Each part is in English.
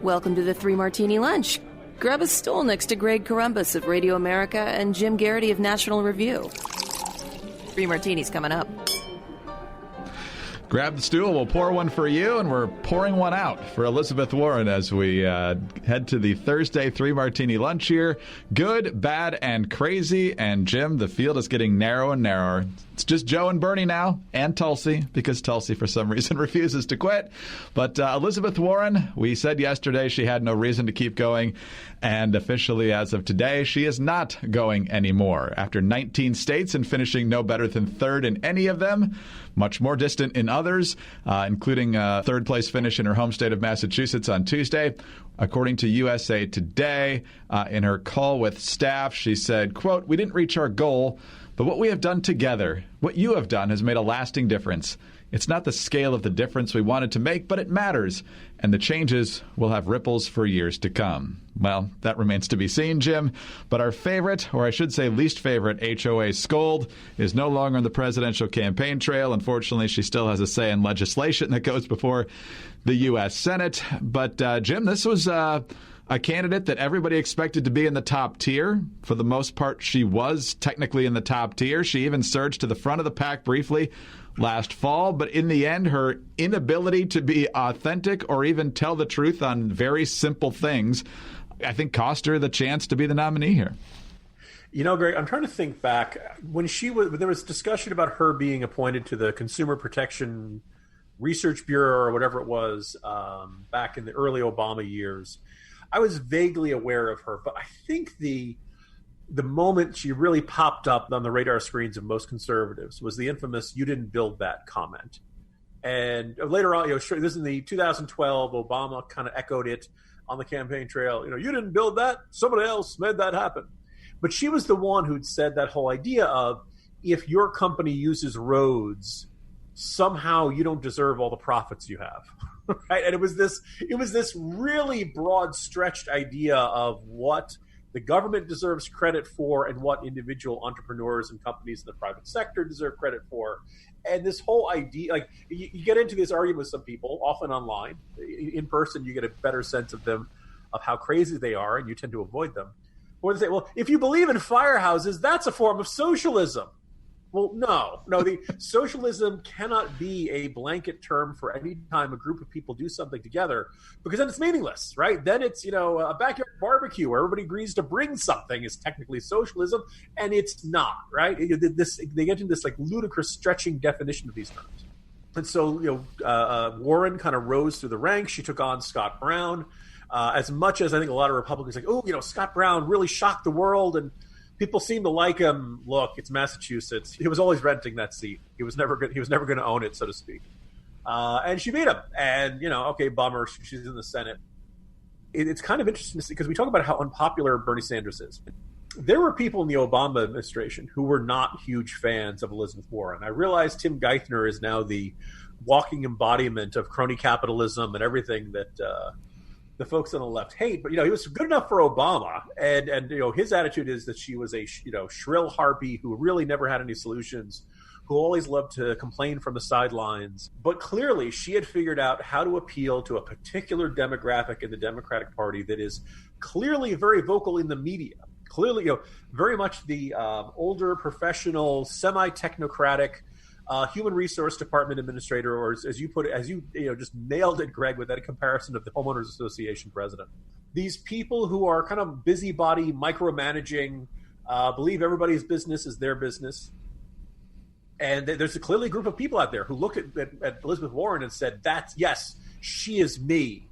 Welcome to the Three Martini Lunch. Grab a stool next to Greg Columbus of Radio America and Jim Garrity of National Review. Three martinis coming up. Grab the stool, we'll pour one for you, and we're pouring one out for Elizabeth Warren as we head to the Thursday Three Martini Lunch here. Good, bad, and crazy. And Jim, the field is getting narrow and narrower. It's just Joe and Bernie now, and Tulsi, because Tulsi for some reason refuses to quit. But Elizabeth Warren, we said yesterday she had no reason to keep going. And officially, as of today, she is not going anymore. After 19 states and finishing no better than third in any of them, much more distant in others, including a third-place finish in her home state of Massachusetts on Tuesday. According to USA Today, in her call with staff, she said, quote, "We didn't reach our goal, but what we have done together, what you have done, has made a lasting difference. It's not the scale of the difference we wanted to make, but it matters, and the changes will have ripples for years to come." Well, that remains to be seen, Jim. But our favorite, or I should say least favorite, HOA scold is no longer on the presidential campaign trail. Unfortunately, she still has a say in legislation that goes before the U.S. Senate. But, Jim, this was a candidate that everybody expected to be in the top tier. For the most part, she was technically in the top tier. She even surged to the front of the pack briefly last fall, but in the end, her inability to be authentic or even tell the truth on very simple things, I think, cost her the chance to be the nominee here. You know, Greg, I'm trying to think back when there was discussion about her being appointed to the Consumer Protection Research Bureau or whatever it was back in the early Obama years. I was vaguely aware of her, but I think the moment she really popped up on the radar screens of most conservatives was the infamous "you didn't build that" comment. And later on, this is in the 2012, Obama kind of echoed it on the campaign trail. You didn't build that, somebody else made that happen. But she was the one who'd said that whole idea of, if your company uses roads, somehow you don't deserve all the profits you have. Right? And it was this really broad stretched idea of what the government deserves credit for and what individual entrepreneurs and companies in the private sector deserve credit for. And this whole idea, like, you get into this argument with some people, often online. In person, you get a better sense of them, of how crazy they are, and you tend to avoid them. Or they say, well, if you believe in firehouses, that's a form of socialism. Well, no, the socialism cannot be a blanket term for any time a group of people do something together, because then it's meaningless, right? Then it's, a backyard barbecue where everybody agrees to bring something is technically socialism, and it's not, right? They get into this like ludicrous stretching definition of these terms. And so, Warren kind of rose through the ranks. She took on Scott Brown. As much as I think a lot of Republicans Scott Brown really shocked the world and people seem to like him. Look, it's Massachusetts. He was always renting that seat. He was never going to own it, so to speak. And she beat him. And okay, bummer. She's in the Senate. It's kind of interesting to see, because we talk about how unpopular Bernie Sanders is. There were people in the Obama administration who were not huge fans of Elizabeth Warren. I realize Tim Geithner is now the walking embodiment of crony capitalism and everything that the folks on the left hate, but he was good enough for Obama, and his attitude is that she was a shrill harpy who really never had any solutions, who always loved to complain from the sidelines. But clearly, she had figured out how to appeal to a particular demographic in the Democratic Party that is clearly very vocal in the media. Clearly, very much the older, professional, semi-technocratic human resource department administrator, or as you put it, as you just nailed it, Greg, with that comparison of the homeowners association president. These people who are kind of busybody, micromanaging, believe everybody's business is their business. And there's a clearly group of people out there who look at Elizabeth Warren and said, yes, she is me.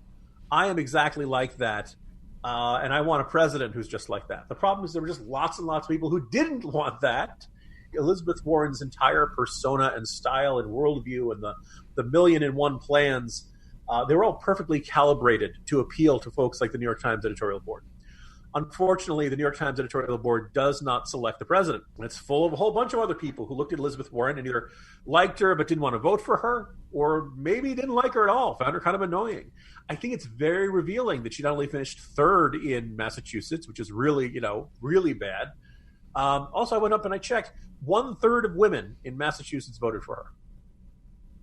I am exactly like that. And I want a president who's just like that. The problem is there were just lots and lots of people who didn't want that. Elizabeth Warren's entire persona and style and worldview and the million and one plans, they were all perfectly calibrated to appeal to folks like the New York Times editorial board. Unfortunately, the New York Times editorial board does not select the president. And it's full of a whole bunch of other people who looked at Elizabeth Warren and either liked her but didn't want to vote for her, or maybe didn't like her at all, found her kind of annoying. I think it's very revealing that she not only finished third in Massachusetts, which is really, really bad. Also, I went up and I checked. 1/3 of women in Massachusetts voted for her.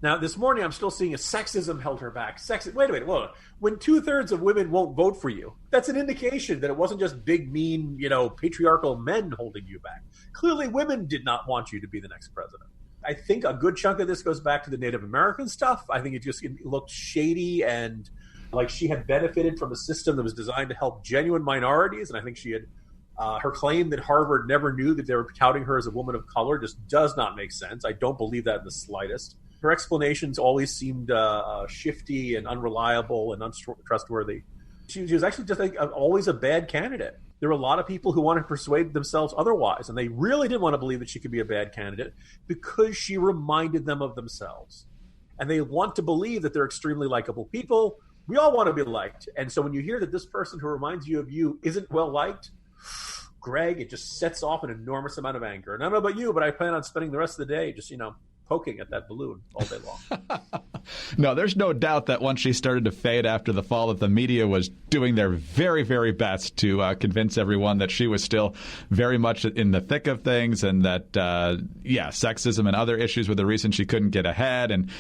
Now, this morning, I'm still seeing a sexism held her back. Wait a minute. Whoa. When 2/3 of women won't vote for you, that's an indication that it wasn't just big, mean, patriarchal men holding you back. Clearly, women did not want you to be the next president. I think a good chunk of this goes back to the Native American stuff. I think it looked shady and like she had benefited from a system that was designed to help genuine minorities. And I think she had her claim that Harvard never knew that they were touting her as a woman of color just does not make sense. I don't believe that in the slightest. Her explanations always seemed shifty and unreliable and untrustworthy. She was actually just always a bad candidate. There were a lot of people who wanted to persuade themselves otherwise, and they really didn't want to believe that she could be a bad candidate because she reminded them of themselves. And they want to believe that they're extremely likable people. We all want to be liked. And so when you hear that this person who reminds you of you isn't well liked, Greg, it just sets off an enormous amount of anger. And I don't know about you, but I plan on spending the rest of the day just, poking at that balloon all day long. No, there's no doubt that once she started to fade after the fall, that the media was doing their very, very best to convince everyone that she was still very much in the thick of things and that, sexism and other issues were the reason she couldn't get ahead. And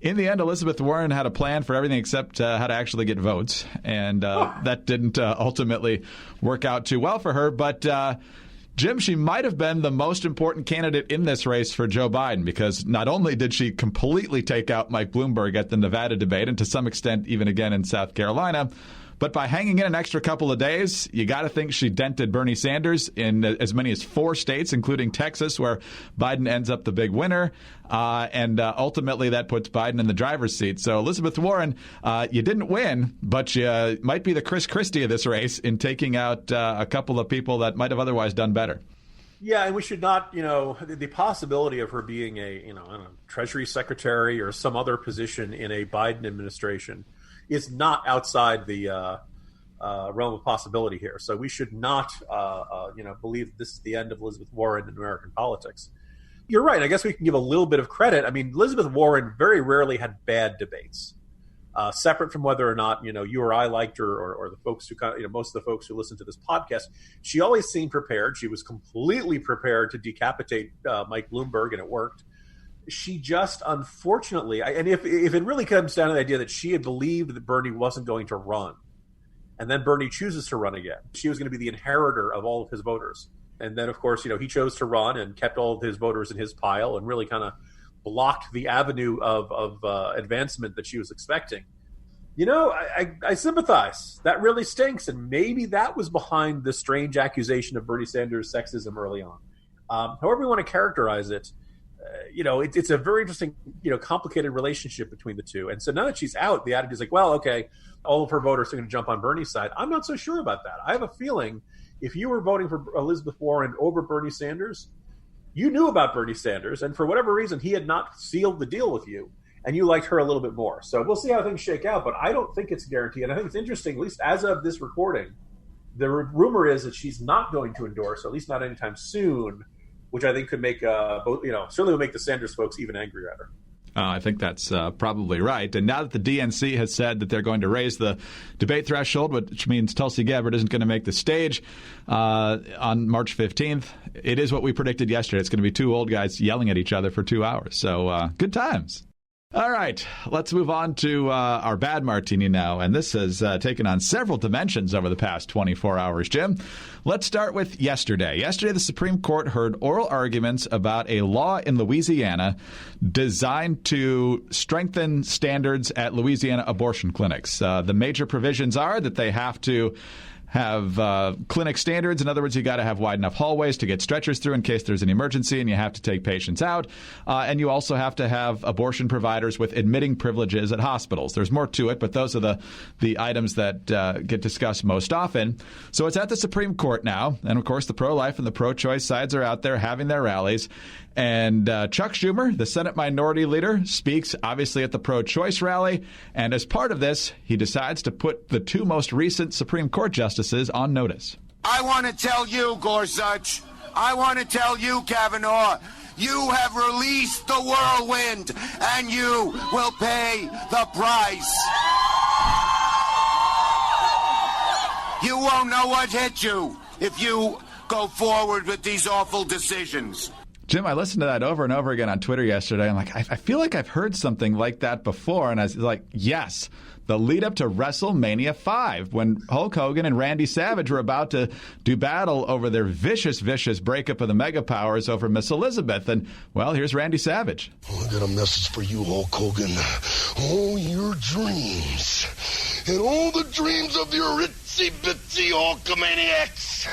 in the end, Elizabeth Warren had a plan for everything except how to actually get votes. And that didn't ultimately work out too well for her. But Jim, she might have been the most important candidate in this race for Joe Biden because not only did she completely take out Mike Bloomberg at the Nevada debate and to some extent even again in South Carolina, but by hanging in an extra couple of days, you got to think she dented Bernie Sanders in as many as 4 states, including Texas, where Biden ends up the big winner. And ultimately, that puts Biden in the driver's seat. So, Elizabeth Warren, you didn't win, but you might be the Chris Christie of this race in taking out a couple of people that might have otherwise done better. Yeah, and we should not, the possibility of her being a, Treasury Secretary or some other position in a Biden administration is not outside the realm of possibility here. So we should not, believe this is the end of Elizabeth Warren in American politics. You're right. I guess we can give a little bit of credit. I mean, Elizabeth Warren very rarely had bad debates, separate from whether or not, you or I liked her or the folks who, most of the folks who listen to this podcast. She always seemed prepared. She was completely prepared to decapitate Mike Bloomberg, and it worked. She just, unfortunately, and if it really comes down to the idea that she had believed that Bernie wasn't going to run, and then Bernie chooses to run again, she was going to be the inheritor of all of his voters. And then, of course, he chose to run and kept all of his voters in his pile and really kind of blocked the avenue of advancement that she was expecting. I sympathize. That really stinks. And maybe that was behind the strange accusation of Bernie Sanders' sexism early on. However we want to characterize it, it's a very interesting, complicated relationship between the two. And so now that she's out, the attitude is like, well, okay, all of her voters are going to jump on Bernie's side. I'm not so sure about that. I have a feeling if you were voting for Elizabeth Warren over Bernie Sanders, you knew about Bernie Sanders, and for whatever reason, he had not sealed the deal with you, and you liked her a little bit more. So we'll see how things shake out, but I don't think it's guaranteed. And I think it's interesting, at least as of this recording, the rumor is that she's not going to endorse, or at least not anytime soon, which I think could make certainly will make the Sanders folks even angrier at her. I think that's probably right. And now that the DNC has said that they're going to raise the debate threshold, which means Tulsi Gabbard isn't going to make the stage on March 15th, it is what we predicted yesterday. It's going to be 2 old guys yelling at each other for 2 hours. So good times. All right, let's move on to our bad martini now. And this has taken on several dimensions over the past 24 hours, Jim. Let's start with yesterday. Yesterday, the Supreme Court heard oral arguments about a law in Louisiana designed to strengthen standards at Louisiana abortion clinics. The major provisions are that they have to have clinic standards. In other words, you got to have wide enough hallways to get stretchers through in case there's an emergency and you have to take patients out. And you also have to have abortion providers with admitting privileges at hospitals. There's more to it, but those are the items that get discussed most often. So it's at the Supreme Court now. And, of course, the pro-life and the pro-choice sides are out there having their rallies. And Chuck Schumer, the Senate Minority Leader, speaks obviously at the pro-choice rally. And as part of this, he decides to put the 2 most recent Supreme Court justices on notice. I want to tell you, Gorsuch, I want to tell you, Kavanaugh, you have released the whirlwind, and you will pay the price. You won't know what hit you if you go forward with these awful decisions. Jim, I listened to that over and over again on Twitter yesterday. I'm like, I feel like I've heard something like that before. And I was like, yes, the lead up to WrestleMania 5, when Hulk Hogan and Randy Savage were about to do battle over their vicious breakup of the Mega Powers over Miss Elizabeth. And, well, here's Randy Savage. I got a message for you, Hulk Hogan. All your dreams and all the dreams of your itsy-bitsy Hulkamaniacs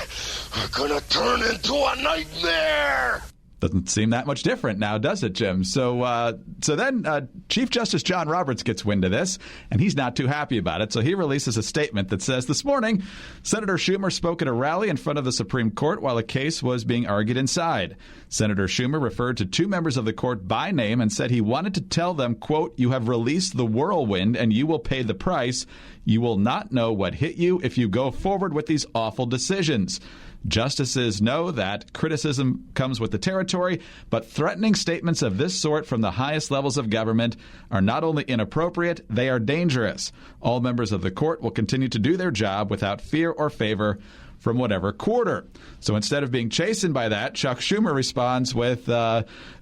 are going to turn into a nightmare. Doesn't seem that much different now, does it, Jim? So then Chief Justice John Roberts gets wind of this, and he's not too happy about it. So he releases a statement that says, this morning, Senator Schumer spoke at a rally in front of the Supreme Court while a case was being argued inside. Senator Schumer referred to two members of the court by name and said he wanted to tell them, quote, "You have released the whirlwind and you will pay the price. You will not know what hit you if you go forward with these awful decisions. Justices know that criticism comes with the territory, but threatening statements of this sort from the highest levels of government are not only inappropriate, they are dangerous. All members of the court will continue to do their job without fear or favor from whatever quarter." So instead of being chastened by that, Chuck Schumer responds with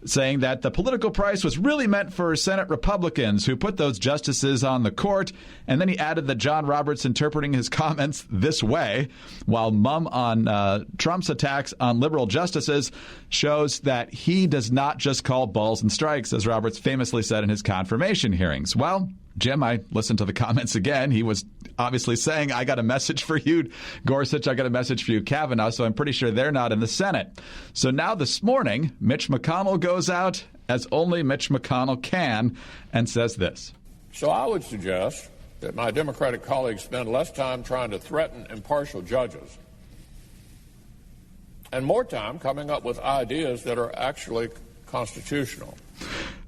saying that the political price was really meant for Senate Republicans who put those justices on the court. And then he added that John Roberts interpreting his comments this way, while mum on Trump's attacks on liberal justices, shows that he does not just call balls and strikes, as Roberts famously said in his confirmation hearings. Well, Jim, I listened to the comments again. He was obviously saying, I got a message for you, Gorsuch. I got a message for you, Kavanaugh. So I'm pretty sure they're not in the Senate. So now this morning, Mitch McConnell goes out, as only Mitch McConnell can, and says this. So I would suggest that my Democratic colleagues spend less time trying to threaten impartial judges and more time coming up with ideas that are actually constitutional.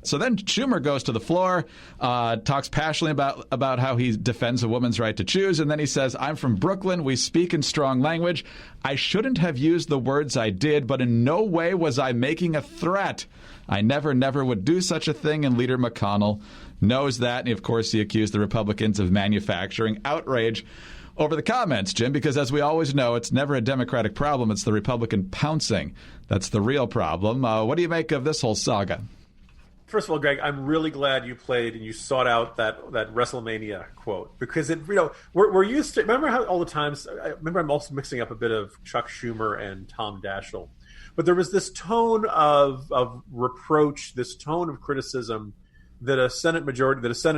So then Schumer goes to the floor, talks passionately about how he defends a woman's right to choose, and then he says, "I'm from Brooklyn. We speak in strong language. I shouldn't have used the words I did, but in no way was I making a threat. I never would do such a thing," and Leader McConnell knows that. And, of course, he accused the Republicans of manufacturing outrage over the comments, Jim, because as we always know, it's never a Democratic problem. It's the Republican pouncing. That's the real problem. What do you make of this whole saga? First of all, Greg, I'm really glad you played and you sought out that WrestleMania quote, because we're used to, remember how all the times, I remember I'm also mixing up a bit of Chuck Schumer and Tom Daschle, but there was this tone of reproach, this tone of criticism that a Senate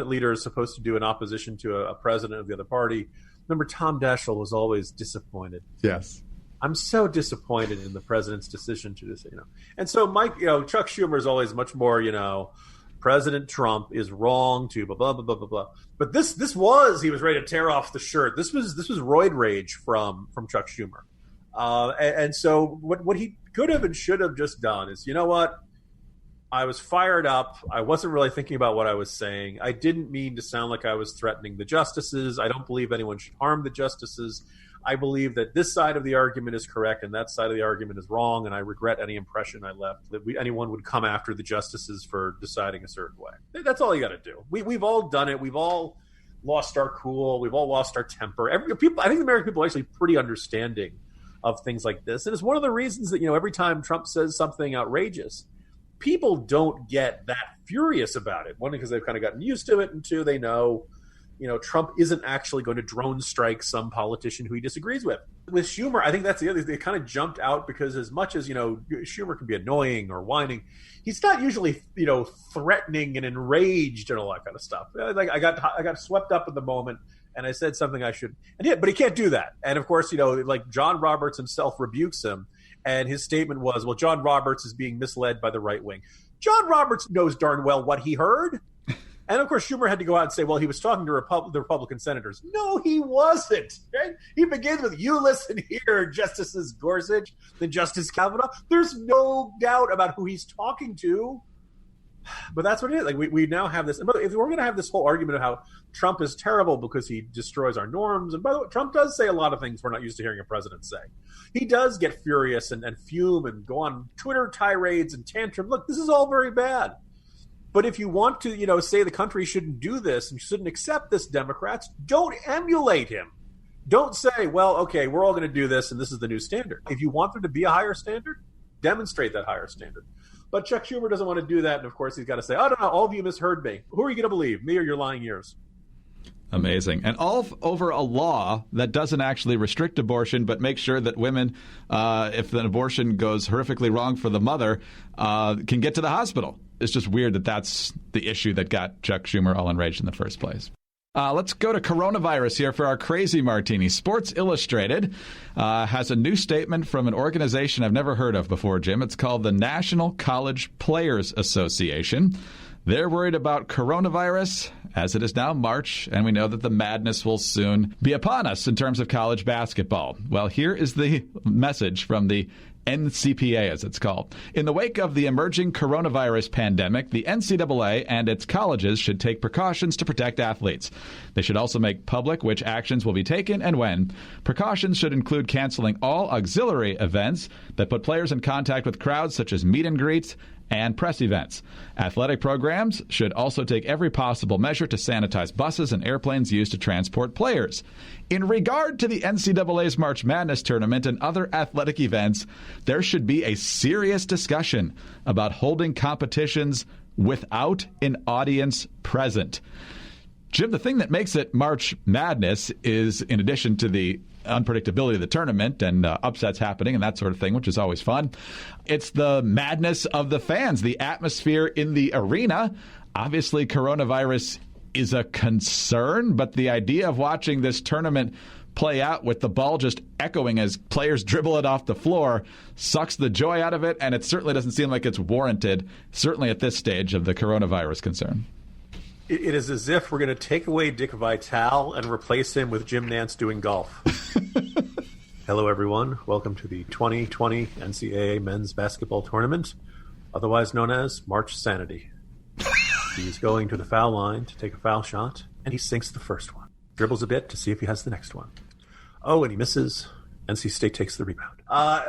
leader is supposed to do in opposition to a president of the other party. Remember, Tom Daschle was always disappointed. Yes. I'm so disappointed in the president's decision to this, And so Chuck Schumer is always much more, President Trump is wrong to blah, blah, blah, blah, blah, blah. But he was ready to tear off the shirt. This was roid rage from Chuck Schumer. And so what he could have and should have just done is, you know what? I was fired up. I wasn't really thinking about what I was saying. I didn't mean to sound like I was threatening the justices. I don't believe anyone should harm the justices. I believe that this side of the argument is correct and that side of the argument is wrong, and I regret any impression I left that anyone would come after the justices for deciding a certain way. That's all you got to do. We've all done it. We've all lost our cool. We've all lost our temper. I think the American people are actually pretty understanding of things like this, and it's one of the reasons that every time Trump says something outrageous, people don't get that furious about it. One, because they've kind of gotten used to it, and two, they know Trump isn't actually going to drone strike some politician who he disagrees with. With Schumer, I think that's the other thing. They kind of jumped out because as much as, Schumer can be annoying or whining, he's not usually, threatening and enraged and all that kind of stuff. Like I got swept up in the moment and I said something I shouldn't. But he can't do that. And of course, like John Roberts himself rebukes him. And his statement was, well, John Roberts is being misled by the right wing. John Roberts knows darn well what he heard. And, of course, Schumer had to go out and say, well, he was talking to the Republican senators. No, he wasn't. Right? He begins with, you listen here, Justices Gorsuch, then Justice Kavanaugh. There's no doubt about who he's talking to. But that's what it is. Like we now have this. If we're going to have this whole argument of how Trump is terrible because he destroys our norms. And by the way, Trump does say a lot of things we're not used to hearing a president say. He does get furious and fume and go on Twitter tirades and tantrum. Look, this is all very bad. But if you want to, say the country shouldn't do this and shouldn't accept this, Democrats, don't emulate him. Don't say, well, okay, we're all going to do this and this is the new standard. If you want there to be a higher standard, demonstrate that higher standard. But Chuck Schumer doesn't want to do that, and of course he's got to say, "Oh no, all of you misheard me. Who are you going to believe, me or your lying ears?" Amazing. And all over a law that doesn't actually restrict abortion, but makes sure that women, if an abortion goes horrifically wrong for the mother, can get to the hospital. It's just weird that that's the issue that got Chuck Schumer all enraged in the first place. Let's go to coronavirus here for our crazy martini. Sports Illustrated has a new statement from an organization I've never heard of before, Jim. It's called the National College Players Association. They're worried about coronavirus, as it is now March, and we know that the madness will soon be upon us in terms of college basketball. Well, here is the message from the NCPA, as it's called. In the wake of the emerging coronavirus pandemic, the NCAA and its colleges should take precautions to protect athletes. They should also make public which actions will be taken and when. Precautions should include canceling all auxiliary events that put players in contact with crowds, such as meet and greets and press events. Athletic programs should also take every possible measure to sanitize buses and airplanes used to transport players. In regard to the NCAA's March Madness tournament and other athletic events, there should be a serious discussion about holding competitions without an audience present. Jim, the thing that makes it March Madness is, in addition to the unpredictability of the tournament and upsets happening and that sort of thing, which is always fun, it's the madness of the fans, the atmosphere in the arena. Obviously, coronavirus is a concern, but the idea of watching this tournament play out with the ball just echoing as players dribble it off the floor sucks the joy out of it, and it certainly doesn't seem like it's warranted, certainly at this stage of the coronavirus concern. It is as if we're going to take away Dick Vitale and replace him with Jim Nantz doing golf. Hello, everyone. Welcome to the 2020 NCAA Men's Basketball Tournament, otherwise known as March Sanity. He's going to the foul line to take a foul shot, and he sinks the first one. Dribbles a bit to see if he has the next one. Oh, and he misses. NC State takes the rebound.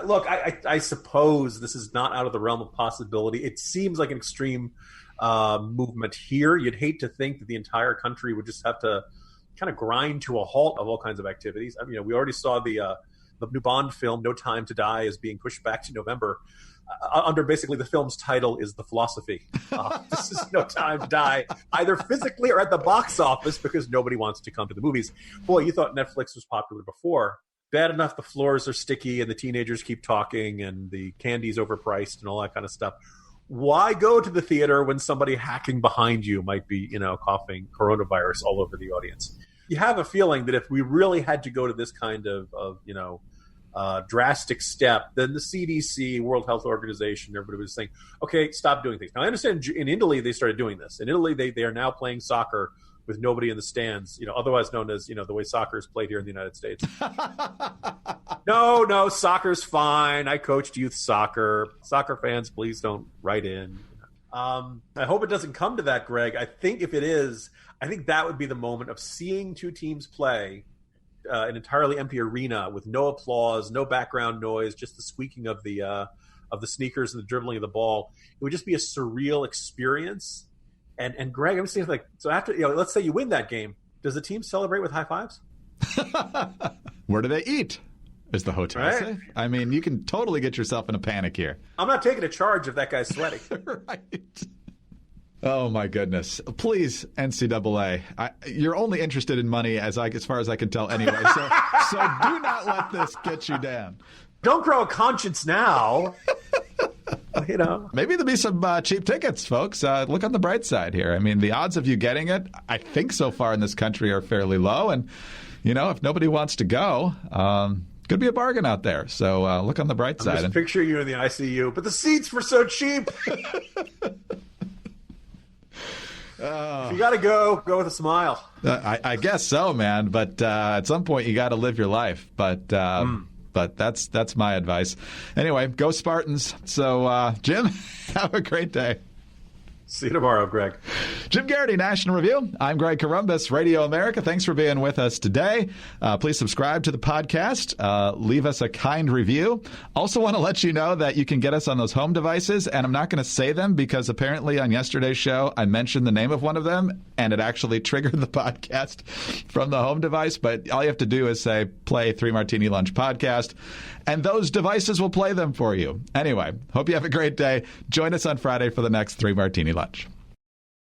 Look, I suppose this is not out of the realm of possibility. It seems like an extreme movement here. You'd hate to think that the entire country would just have to kind of grind to a halt of all kinds of activities. I mean, we already saw the new Bond film, No Time to Die, is being pushed back to November. Under basically the film's title is The Philosophy. This is no time to die, either physically or at the box office, because nobody wants to come to the movies. Boy, you thought Netflix was popular before. Bad enough the floors are sticky and the teenagers keep talking and the candy's overpriced and all that kind of stuff. Why go to the theater when somebody hacking behind you might be, coughing coronavirus all over the audience? You have a feeling that if we really had to go to this kind of drastic step, then the CDC, World Health Organization, everybody was saying, okay, stop doing things. Now, I understand in Italy they started doing this. In Italy, they are now playing soccer with nobody in the stands, otherwise known as, the way soccer is played here in the United States. No, soccer's fine. I coached youth soccer. Soccer fans, please don't write in. I hope it doesn't come to that, Greg. I think if it is, I think that would be the moment of seeing two teams play an entirely empty arena with no applause, no background noise, just the squeaking of the sneakers and the dribbling of the ball. It would just be a surreal experience. And Greg, I'm just thinking, so after, let's say you win that game, does the team celebrate with high fives? Where do they eat? Is the hotel safe? I mean, you can totally get yourself in a panic here. I'm not taking a charge if that guy's sweating. Right. Oh, my goodness. Please, NCAA, you're only interested in money as far as I can tell anyway, so do not let this get you down. Don't grow a conscience now. Maybe there'll be some cheap tickets, folks. Look on the bright side here. I mean, the odds of you getting it, I think so far in this country are fairly low. And, if nobody wants to go, could be a bargain out there. So look on the bright side. Just picture you in the ICU, but the seats were so cheap. If you got to go with a smile. I guess so, man. But at some point, you got to live your life. But that's my advice. Anyway, go Spartans. So, Jim, have a great day. See you tomorrow, Greg. Jim Garrity, National Review. I'm Greg Corombos, Radio America. Thanks for being with us today. Please subscribe to the podcast. Leave us a kind review. Also want to let you know that you can get us on those home devices, and I'm not going to say them because apparently on yesterday's show I mentioned the name of one of them, and it actually triggered the podcast from the home device. But all you have to do is say, play Three Martini Lunch podcast, and those devices will play them for you. Anyway, hope you have a great day. Join us on Friday for the next Three Martini Lunch.